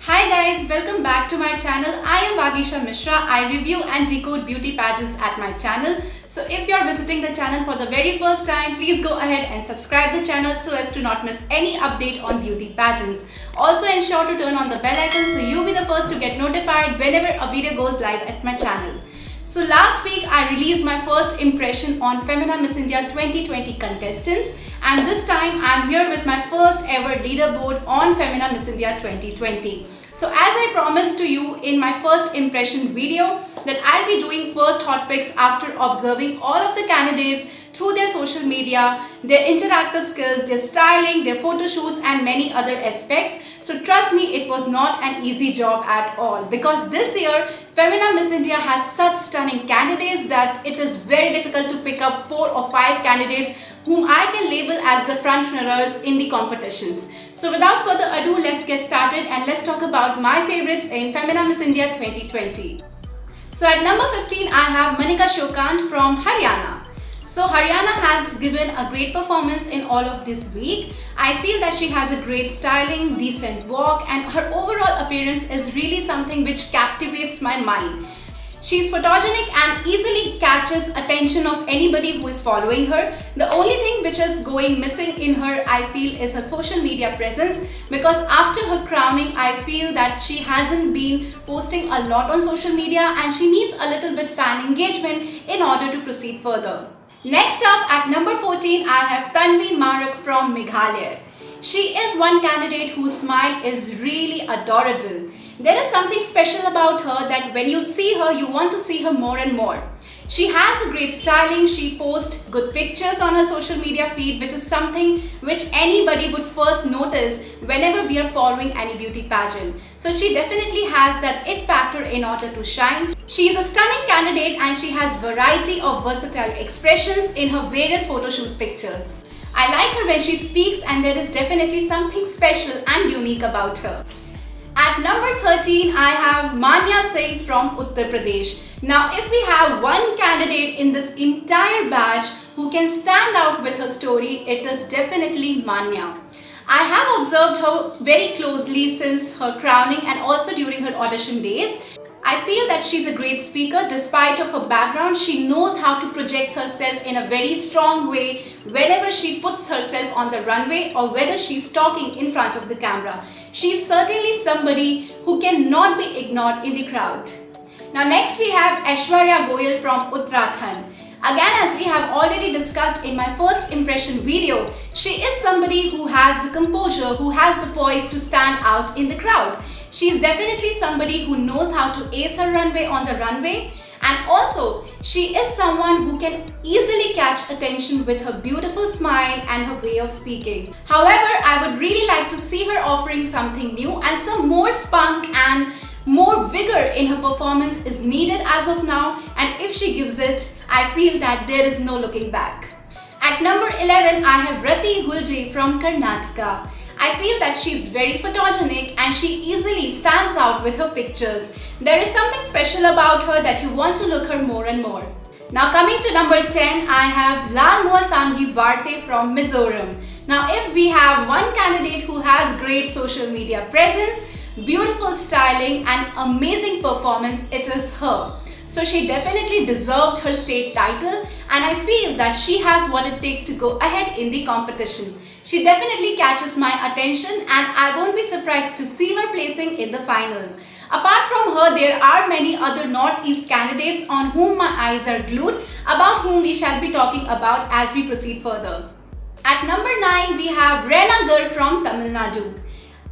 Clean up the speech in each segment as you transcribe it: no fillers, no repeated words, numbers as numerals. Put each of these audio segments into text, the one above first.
Hi guys, welcome back to my channel. I am Vagisha Mishra. I review and decode beauty pageants at my channel. So if you are visiting the channel for the very first time, please go ahead and subscribe the channel so as to not miss any update on beauty pageants. Also ensure to turn on the bell icon so you'll be the first to get notified whenever a video goes live at my channel. So last week I released my first impression on Femina Miss India 2020 contestants, and this time I'm here with my first ever leaderboard on Femina Miss India 2020. So as I promised to you in my first impression video that I'll be doing first hot picks after observing all of the candidates through their social media, their interactive skills, their styling, their photo shoots and many other aspects. So trust me, it was not an easy job at all, because this year Femina Miss India has such stunning candidates that it is very difficult to pick up 4 or 5 candidates whom I can label as the front runners in the competitions. So without further ado, let's get started and let's talk about my favorites in Femina Miss India 2020. So at number 15, I have Manika Shokant from Haryana. So Haryana has given a great performance in all of this week. I feel that she has a great styling, decent walk, and her overall appearance is really something which captivates my mind. She is photogenic and easily catches attention of anybody who is following her. The only thing which is going missing in her, I feel, is her social media presence, because after her crowning, I feel that she hasn't been posting a lot on social media and she needs a little bit fan engagement in order to proceed further. Next up at number 14, I have Tanvi Marak from Meghalaya. She is one candidate whose smile is really adorable. There is something special about her that when you see her, you want to see her more and more. She has a great styling. She posts good pictures on her social media feed, which is something which anybody would first notice whenever we are following any beauty pageant. So she definitely has that it factor in order to shine. She is a stunning candidate and she has variety of versatile expressions in her various photoshoot pictures. I like her when she speaks, and there is definitely something special and unique about her. At number 13, I have Manya Singh from Uttar Pradesh. Now, if we have one candidate in this entire batch who can stand out with her story, it is definitely Manya. I have observed her very closely since her crowning and also during her audition days. I feel that she's a great speaker. Despite of her background, she knows how to project herself in a very strong way whenever she puts herself on the runway or whether she's talking in front of the camera. She's certainly somebody who cannot be ignored in the crowd. Now next we have Aishwarya Goyal from Uttarakhand. Again, as we have already discussed in my first impression video, she is somebody who has the composure, who has the poise to stand out in the crowd. She is definitely somebody who knows how to ace her runway on the runway, and also she is someone who can easily catch attention with her beautiful smile and her way of speaking. However, I would really like to see her offering something new, and some more spunk and more vigor in her performance is needed as of now, and if she gives it, I feel that there is no looking back. At number 11, I have Rati Gulji from Karnataka. I feel that she's very photogenic and she easily stands out with her pictures. There is something special about her that you want to look her more and more. Now coming to number 10, I have Lalmoasangi Varte from Mizoram. Now if we have one candidate who has great social media presence, beautiful styling and amazing performance, it is her. So she definitely deserved her state title, and I feel that she has what it takes to go ahead in the competition. She definitely catches my attention and I won't be surprised to see her placing in the finals. Apart from her, there are many other Northeast candidates on whom my eyes are glued, about whom we shall be talking about as we proceed further. At number 9, we have Reena Gar from Tamil Nadu.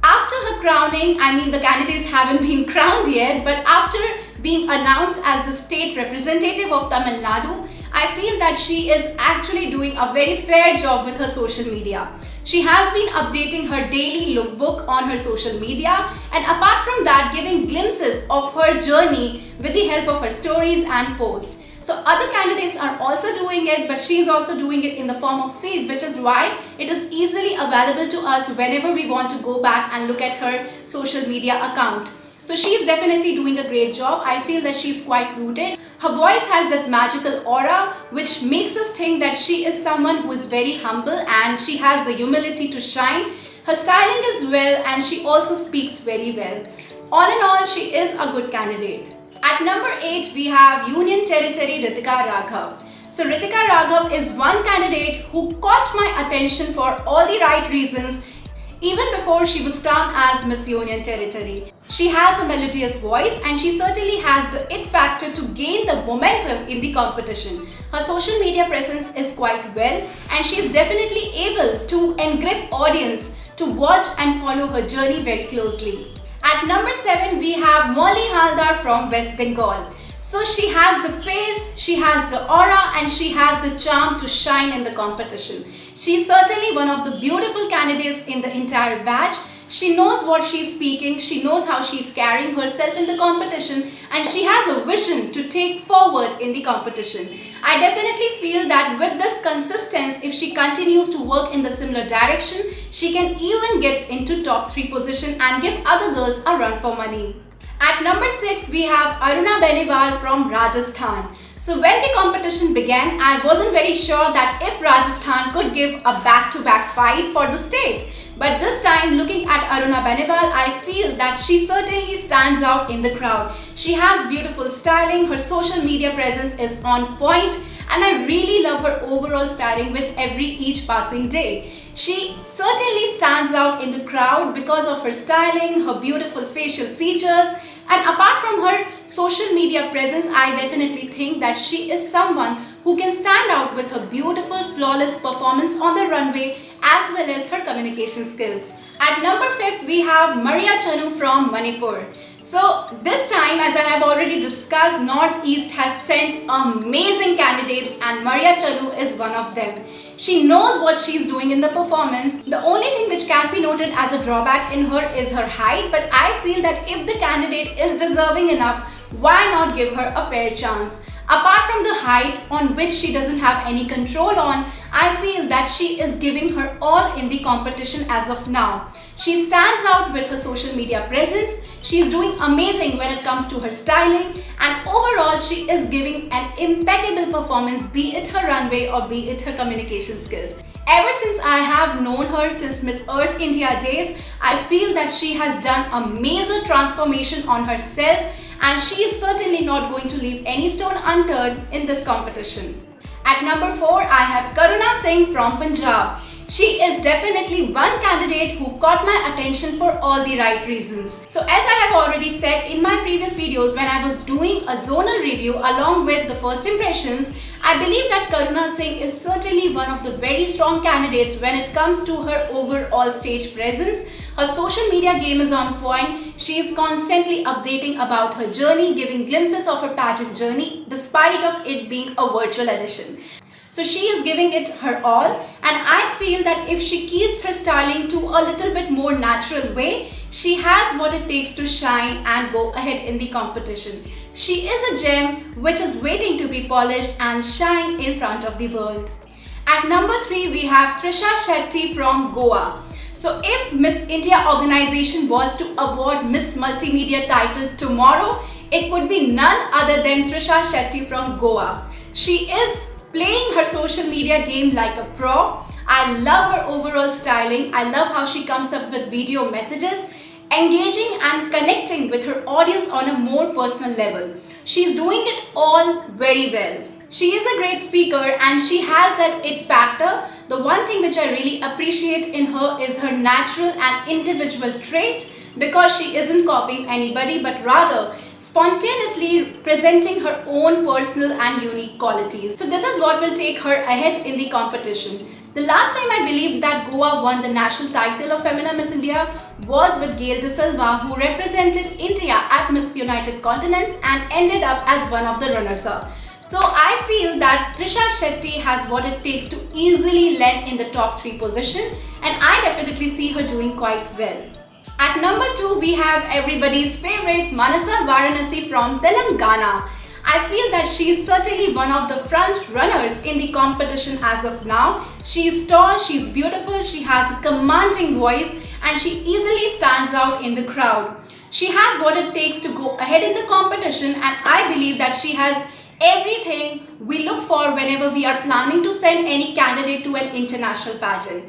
After her crowning, the candidates haven't been crowned yet, but after being announced as the state representative of Tamil Nadu, I feel that she is actually doing a very fair job with her social media. She has been updating her daily lookbook on her social media, and apart from that, giving glimpses of her journey with the help of her stories and posts. So other candidates are also doing it, but she is also doing it in the form of feed, which is why it is easily available to us whenever we want to go back and look at her social media account. So she is definitely doing a great job. I feel that she is quite rooted. Her voice has that magical aura which makes us think that she is someone who is very humble and she has the humility to shine. Her styling is well and she also speaks very well. All in all, she is a good candidate. At number 8, we have Union Territory Ritika Raghav. So Ritika Raghav is one candidate who caught my attention for all the right reasons even before she was crowned as Miss Union Territory. She has a melodious voice and she certainly has the it factor to gain the momentum in the competition. Her social media presence is quite well and she is definitely able to engrip audience to watch and follow her journey very closely. At number 7, we have Molly Haldar from West Bengal. So she has the face, she has the aura and she has the charm to shine in the competition. She is certainly one of the beautiful candidates in the entire batch. She knows what she is speaking, she knows how she is carrying herself in the competition and she has a vision to take forward in the competition. I definitely feel that with this consistency, if she continues to work in the similar direction, she can even get into top 3 position and give other girls a run for money. At number 6, we have Aruna Beniwal from Rajasthan. So when the competition began, I wasn't very sure that if Rajasthan could give a back-to-back fight for the state. But this time, looking at Aruna Beniwal, I feel that she certainly stands out in the crowd. She has beautiful styling, her social media presence is on point, and I really love her overall styling with each passing day. She certainly stands out in the crowd because of her styling, her beautiful facial features, and apart from her social media presence, I definitely think that she is someone who can stand out with her beautiful, flawless performance on the runway as well as her communication skills. At number 5, we have Maria Chanu from Manipur. So this time, as I have already discussed, Northeast has sent amazing candidates and Maria Chanu is one of them. She knows what she is doing in the performance. The only thing which can be noted as a drawback in her is her height, but I feel that if the candidate is deserving enough, why not give her a fair chance? Apart from the height on which she doesn't have any control on, I feel that she is giving her all in the competition as of now. She stands out with her social media presence. She is doing amazing when it comes to her styling and overall she is giving an impeccable performance, be it her runway or be it her communication skills. Ever since I have known her since Miss Earth India days, I feel that she has done a major transformation on herself and she is certainly not going to leave any stone unturned in this competition. At number 4, I have Karuna Singh from Punjab. She is definitely one candidate who caught my attention for all the right reasons. So as I have already said in my previous videos when I was doing a zonal review along with the first impressions, I believe that Karuna Singh is certainly one of the very strong candidates when it comes to her overall stage presence. Her social media game is on point. She is constantly updating about her journey, giving glimpses of her pageant journey despite of it being a virtual edition. So she is giving it her all and I feel that if she keeps her styling to a little bit more natural way, she has what it takes to shine and go ahead in the competition. She is a gem which is waiting to be polished and shine in front of the world. At number 3, we have Trisha Shetty from Goa. So if Miss India organization was to award Miss Multimedia title tomorrow, it would be none other than Trisha Shetty from Goa. She is playing her social media game like a pro. I love her overall styling. I love how she comes up with video messages, engaging and connecting with her audience on a more personal level. She's doing it all very well. She is a great speaker and she has that it factor. The one thing which I really appreciate in her is her natural and individual trait because she isn't copying anybody but rather spontaneously presenting her own personal and unique qualities. So this is what will take her ahead in the competition. The last time I believe that Goa won the national title of Femina Miss India was with Gail De Silva, who represented India at Miss United Continents and ended up as one of the runners-up. So I feel that Trisha Shetty has what it takes to easily land in the top 3 position and I definitely see her doing quite well. At number 2, we have everybody's favorite Manasa Varanasi from Telangana. I feel that she is certainly one of the front runners in the competition as of now. She is tall, she is beautiful, she has a commanding voice and she easily stands out in the crowd. She has what it takes to go ahead in the competition and I believe that she has everything we look for whenever we are planning to send any candidate to an international pageant.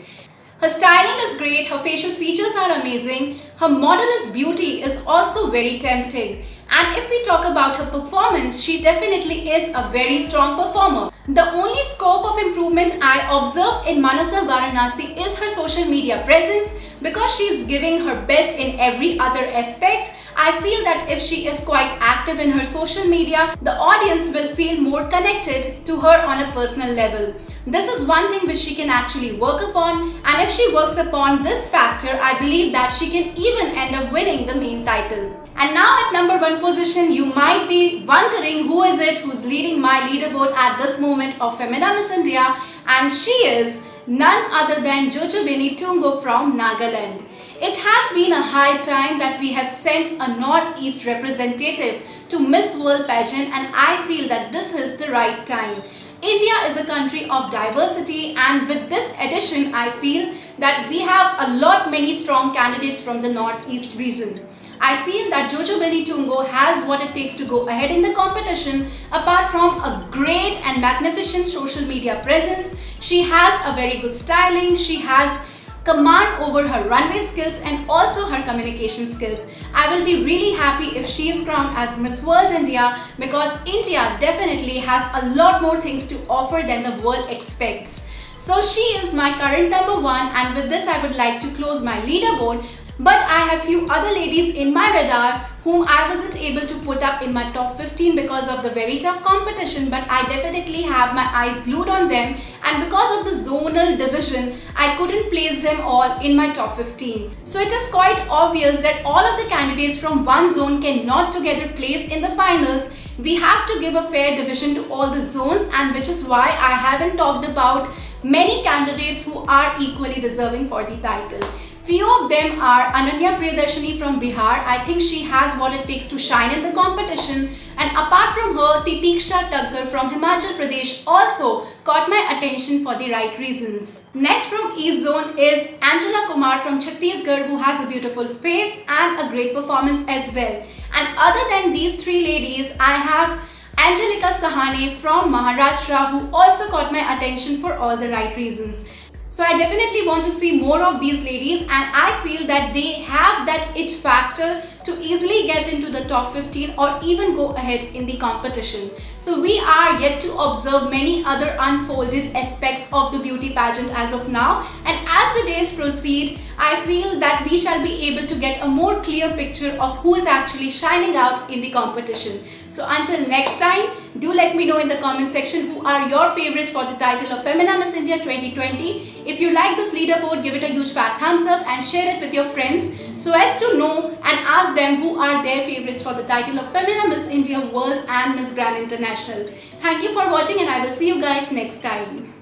Her styling is great, her facial features are amazing, her modelist beauty is also very tempting. And if we talk about her performance, she definitely is a very strong performer. The only scope of improvement I observe in Manasa Varanasi is her social media presence. Because she is giving her best in every other aspect, I feel that if she is quite active in her social media, the audience will feel more connected to her on a personal level. This is one thing which she can actually work upon, and if she works upon this factor, I believe that she can even end up winning the main title. And now at number 1 position, you might be wondering who is it who's leading my leaderboard at this moment of Femina Miss India, and she is none other than Jojobini Tungo from Nagaland. It has been a high time that we have sent a Northeast representative to Miss World pageant, and I feel that this is the right time. India is a country of diversity, and with this edition I feel that we have a lot many strong candidates from the Northeast region. I feel that Jojobini Tungo has what it takes to go ahead in the competition. Apart from a great and magnificent social media presence, she has a very good styling, she has command over her runway skills and also her communication skills. I will be really happy if she is crowned as Miss World India, because India definitely has a lot more things to offer than the world expects. So she is my current number 1, and with this I would like to close my leaderboard. But I have few other ladies in my radar whom I wasn't able to put up in my top 15 because of the very tough competition, but I definitely have my eyes glued on them, and because of the zonal division, I couldn't place them all in my top 15. So it is quite obvious that all of the candidates from one zone cannot together place in the finals. We have to give a fair division to all the zones, and which is why I haven't talked about many candidates who are equally deserving for the title. Few of them are Ananya Priyadarshini from Bihar. I think she has what it takes to shine in the competition. And apart from her, Titiksha Taggar from Himachal Pradesh also caught my attention for the right reasons. Next from East Zone is Angela Kumar from Chhattisgarh, who has a beautiful face and a great performance as well. And other than these 3 ladies, I have Angelika Sahane from Maharashtra, who also caught my attention for all the right reasons. So I definitely want to see more of these ladies, and I feel that they have that it factor to easily get into the top 15 or even go ahead in the competition. So we are yet to observe many other unfolded aspects of the beauty pageant as of now, and as the days proceed, I feel that we shall be able to get a more clear picture of who is actually shining out in the competition. So until next time, do let me know in the comment section who are your favorites for the title of Femina Miss India 2020. If you like this leaderboard, give it a huge fat thumbs up and share it with your friends so as to know and ask them who are their favorites for the title of Femina Miss India World and Miss Grand International. Thank you for watching, and I will see you guys next time.